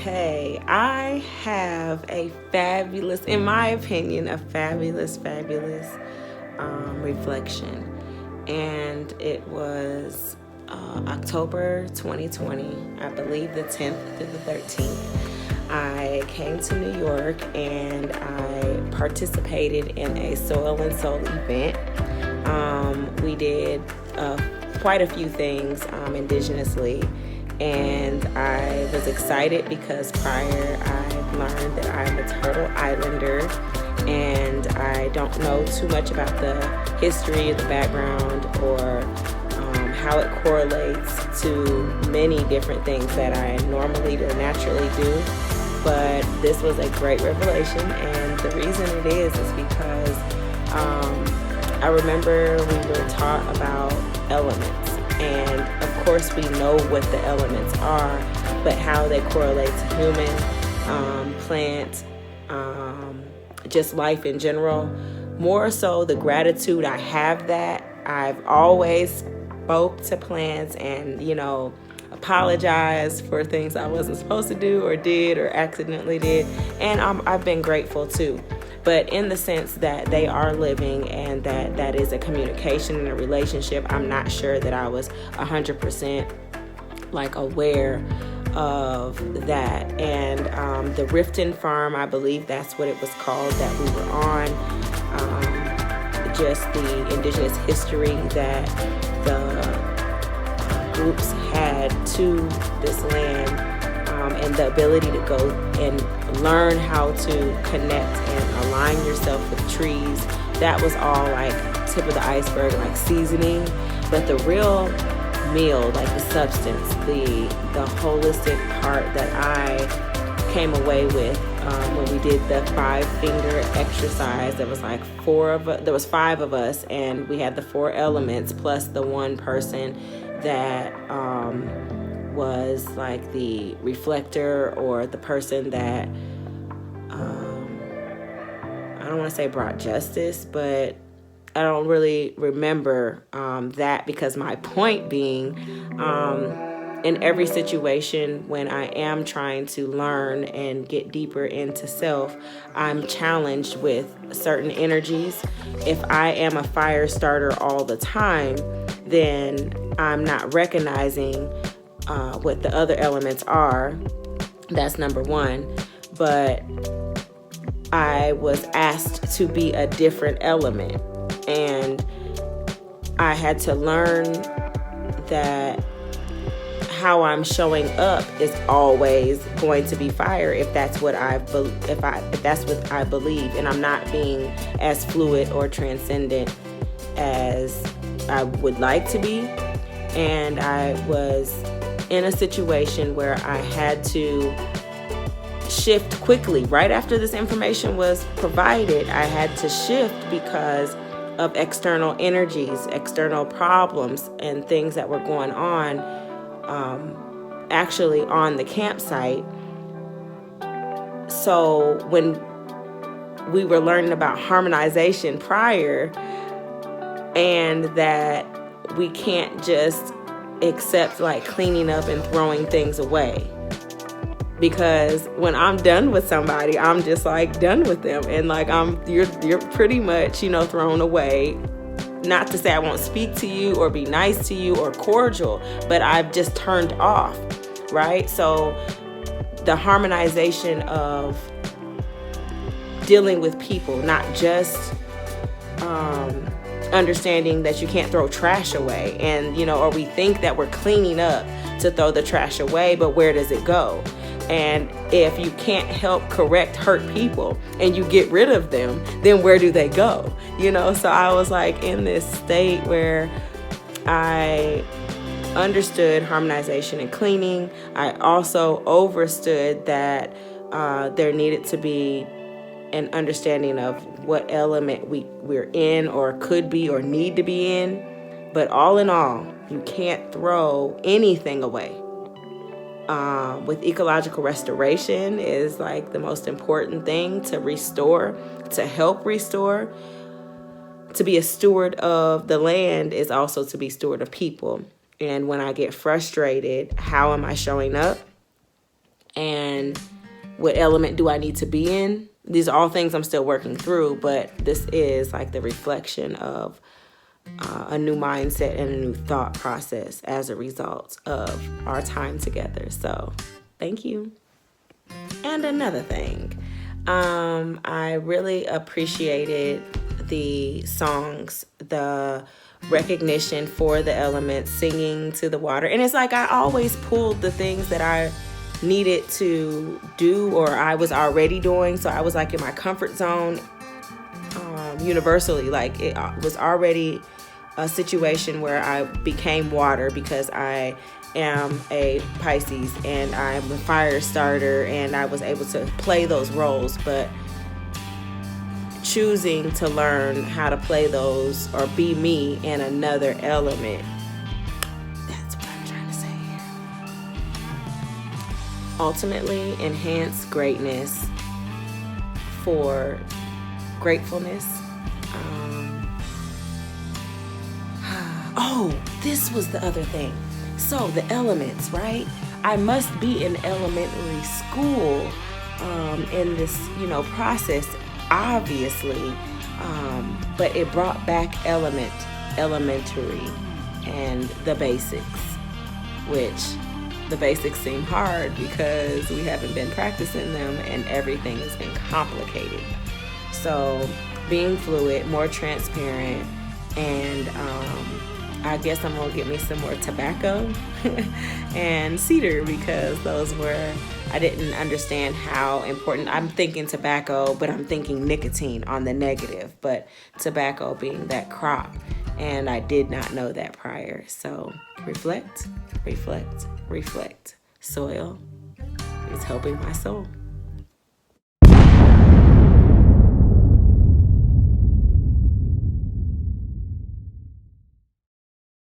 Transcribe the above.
Okay, I have a fabulous, in my opinion, a fabulous reflection. And it was October 2020, I believe the 10th through the 13th. I came to New York and I participated in a Soil and Soul event. We did quite a few things indigenously. And I was excited because prior I learned that I'm a total islander and I don't know too much about the history, the background, or how it correlates to many different things that I normally or naturally do. But this was a great revelation, and the reason it is because I remember we were taught about elements. And of course we know what the elements are, but how they correlate to human, plant, just life in general. More so the gratitude I have that I've always spoke to plants and, apologized for things I wasn't supposed to do or did or accidentally did. And I've been grateful too. But in the sense that they are living and that is a communication and a relationship, I'm not sure that I was 100% aware of that. And the Riften Farm, I believe that's what it was called, that we were on. Just the indigenous history that the groups had to this land. And the ability to go and learn how to connect and align yourself with trees. That was all tip of the iceberg, seasoning. But the real meal, the substance, the holistic part that I came away with when we did the 5-finger exercise. There was there was 5 of us, and we had the 4 elements plus the one person that was the reflector, or the person that I don't want to say brought justice, but I don't really remember that, because my point being, in every situation when I am trying to learn and get deeper into self, I'm challenged with certain energies. If I am a fire starter all the time, then I'm not recognizing what the other elements are. That's number one. But I was asked to be a different element, and I had to learn that how I'm showing up is always going to be fire if that's what if that's what I believe, and I'm not being as fluid or transcendent as I would like to be. And I was in a situation where I had to shift quickly. Right after this information was provided, I had to shift because of external energies, external problems, and things that were going on actually on the campsite. So when we were learning about harmonization prior, and that we can't just accept cleaning up and throwing things away, because when I'm done with somebody, I'm just done with them, and you're pretty much thrown away. Not to say I won't speak to you or be nice to you or cordial, but I've just turned off, right? So the harmonization of dealing with people, not just understanding that you can't throw trash away, and or we think that we're cleaning up to throw the trash away, but where does it go? And if you can't help correct hurt people and you get rid of them, then where do they go? So I was in this state where I understood harmonization and cleaning. I also overstood that there needed to be an understanding of what element we're in, or could be, or need to be in. But all in all, you can't throw anything away. With ecological restoration is the most important thing to restore, to help restore. To be a steward of the land is also to be steward of people. And when I get frustrated, how am I showing up? and what element do I need to be in. These are all things I'm still working through, but this is like the reflection of a new mindset and a new thought process as a result of our time together. So thank you. And another thing, I really appreciated the songs, the recognition for the elements, singing to the water. And it's like I always pulled the things that I needed to do or I was already doing. So I was like in my comfort zone universally. Like it was already a situation where I became water because I am a Pisces and I'm a fire starter, and I was able to play those roles. But choosing to learn how to play those or be me in another element, that's what I'm trying to say here. Ultimately, enhance greatness for gratefulness. Oh, this was the other thing. So the elements, right? I must be in elementary school in this, process, obviously. But it brought back elementary, and the basics, which the basics seem hard because we haven't been practicing them and everything has been complicated. So being fluid, more transparent, and I guess I'm gonna get me some more tobacco and cedar, because those were, I didn't understand how important. I'm thinking tobacco, but I'm thinking nicotine on the negative, but tobacco being that crop, and I did not know that prior. So reflect, reflect, reflect. Soil is helping my soul.